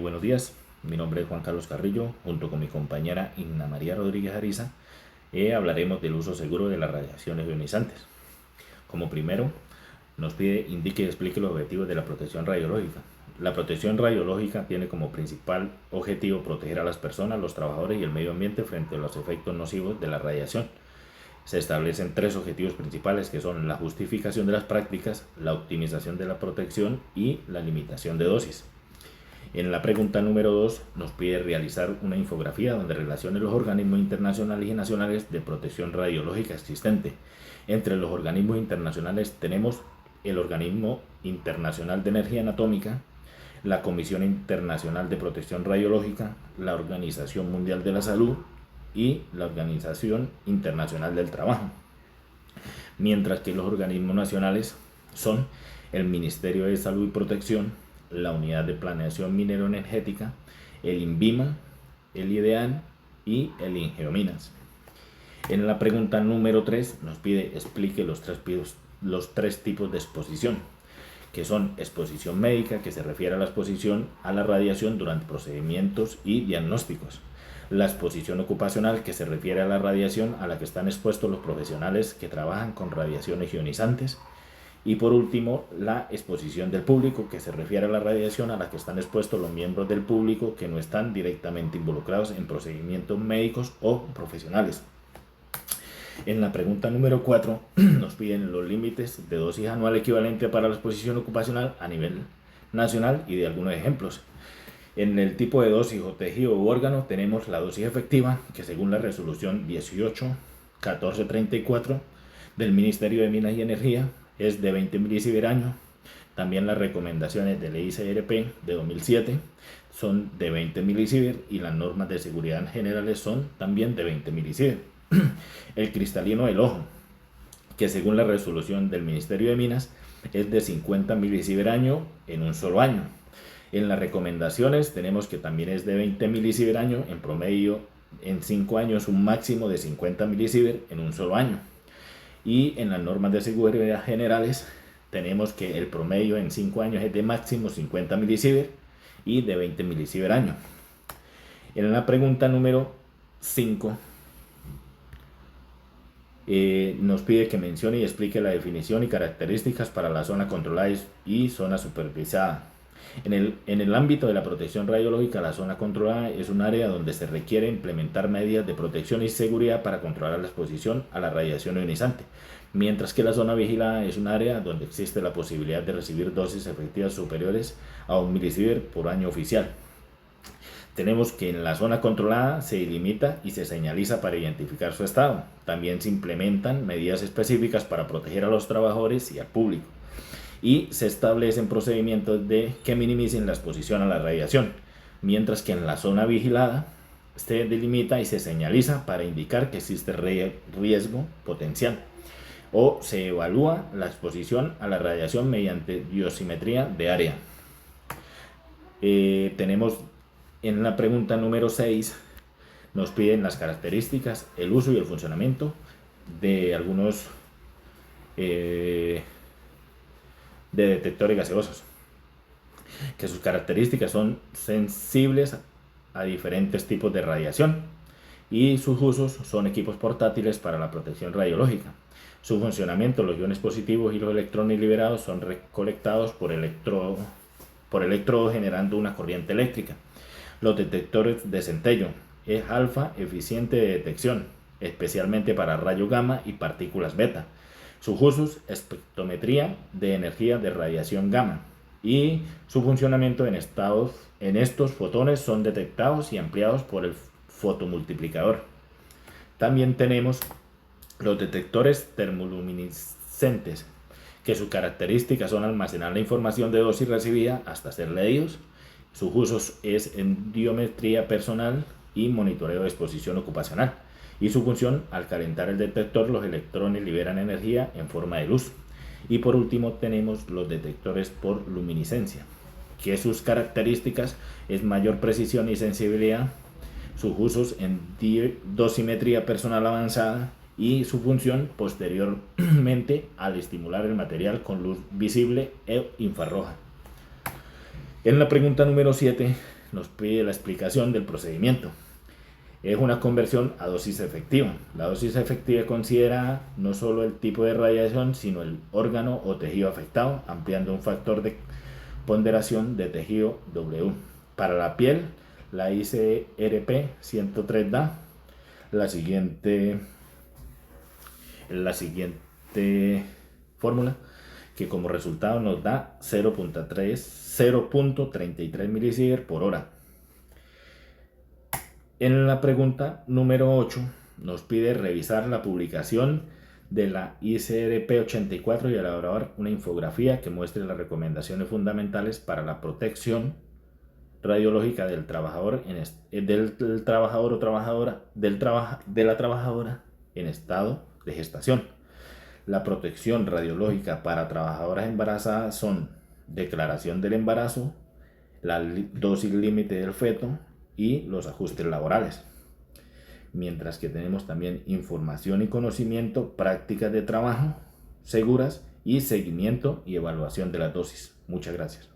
Buenos días, mi nombre es Juan Carlos Carrillo, junto con mi compañera Inna María Rodríguez Ariza, hablaremos del uso seguro de las radiaciones ionizantes. Como primero, nos pide indique y explique los objetivos de la protección radiológica. La protección radiológica tiene como principal objetivo proteger a las personas, los trabajadores y el medio ambiente frente a los efectos nocivos de la radiación. Se establecen tres objetivos principales que son la justificación de las prácticas, la optimización de la protección y la limitación de dosis. En la pregunta número 2 nos pide realizar una infografía donde relacione los organismos internacionales y nacionales de protección radiológica existente. Entre los organismos internacionales tenemos el Organismo Internacional de Energía Atómica, la Comisión Internacional de Protección Radiológica, la Organización Mundial de la Salud y la Organización Internacional del Trabajo. Mientras que los organismos nacionales son el Ministerio de Salud y Protección, la Unidad de Planeación Minero-Energética, el INVIMA, el IDEAN y el INGEOMINAS. En la pregunta número 3 nos pide explique los tres tipos de exposición, que son exposición médica, que se refiere a la exposición a la radiación durante procedimientos y diagnósticos; la exposición ocupacional, que se refiere a la radiación a la que están expuestos los profesionales que trabajan con radiaciones ionizantes; y por último, la exposición del público, que se refiere a la radiación a la que están expuestos los miembros del público que no están directamente involucrados en procedimientos médicos o profesionales. En la pregunta número 4 nos piden los límites de dosis anual equivalente para la exposición ocupacional a nivel nacional y de algunos ejemplos. En el tipo de dosis o tejido u órgano tenemos la dosis efectiva, que según la resolución 18.1434 del Ministerio de Minas y Energía es de 20 milisievert año. También las recomendaciones del ICRP de 2007 son de 20 milisievert y las normas de seguridad generales son también de 20 milisievert. El cristalino del ojo, que según la resolución del Ministerio de Minas es de 50 milisievert año en un solo año. En las recomendaciones tenemos que también es de 20 milisievert año, en promedio en 5 años un máximo de 50 milisievert en un solo año. Y en las normas de seguridad generales tenemos que el promedio en 5 años es de máximo 50 milisievert y de 20 milisievert año. En la pregunta número 5 nos pide que mencione y explique la definición y características para la zona controlada y zona supervisada. En el ámbito de la protección radiológica, la zona controlada es un área donde se requiere implementar medidas de protección y seguridad para controlar la exposición a la radiación ionizante, mientras que la zona vigilada es un área donde existe la posibilidad de recibir dosis efectivas superiores a 1 milisievert por año oficial. Tenemos que en la zona controlada se delimita y se señaliza para identificar su estado. También se implementan medidas específicas para proteger a los trabajadores y al público. Y se establecen procedimientos que minimicen la exposición a la radiación, mientras que en la zona vigilada se delimita y se señaliza para indicar que existe riesgo potencial, o se evalúa la exposición a la radiación mediante dosimetría de área. Tenemos en la pregunta número 6 nos piden las características, el uso y el funcionamiento de algunos de detectores gaseosos, que sus características son sensibles a diferentes tipos de radiación y sus usos son equipos portátiles para la protección radiológica. Su funcionamiento: los iones positivos y los electrones liberados son recolectados por electrodo generando una corriente eléctrica. Los detectores de centello es alfa eficiente de detección, especialmente para rayos gamma y partículas beta. Sus usos: espectrometría de energía de radiación gamma, y su funcionamiento en estos fotones son detectados y ampliados por el fotomultiplicador. También tenemos los detectores termoluminiscentes, que sus características son almacenar la información de dosis recibida hasta ser leídos. Sus usos es en diometría personal y monitoreo de exposición ocupacional. Y su función: al calentar el detector, los electrones liberan energía en forma de luz. Y por último tenemos los detectores por luminiscencia, que sus características es mayor precisión y sensibilidad. Sus usos en dosimetría personal avanzada, y su función posteriormente al estimular el material con luz visible e infrarroja. En la pregunta número 7 nos pide la explicación del procedimiento. Es una conversión a dosis efectiva. La dosis efectiva considera no solo el tipo de radiación, sino el órgano o tejido afectado, ampliando un factor de ponderación de tejido W. Para la piel, la ICRP 103 da la siguiente fórmula, que como resultado nos da 0.33 milisievert por hora. En la pregunta número 8 nos pide revisar la publicación de la ICRP 84 y elaborar una infografía que muestre las recomendaciones fundamentales para la protección radiológica del trabajador del trabajador o trabajadora de la trabajadora en estado de gestación. La protección radiológica para trabajadoras embarazadas son declaración del embarazo, la dosis límite del feto y los ajustes laborales. Mientras que tenemos también información y conocimiento, prácticas de trabajo seguras y seguimiento y evaluación de las dosis. Muchas gracias.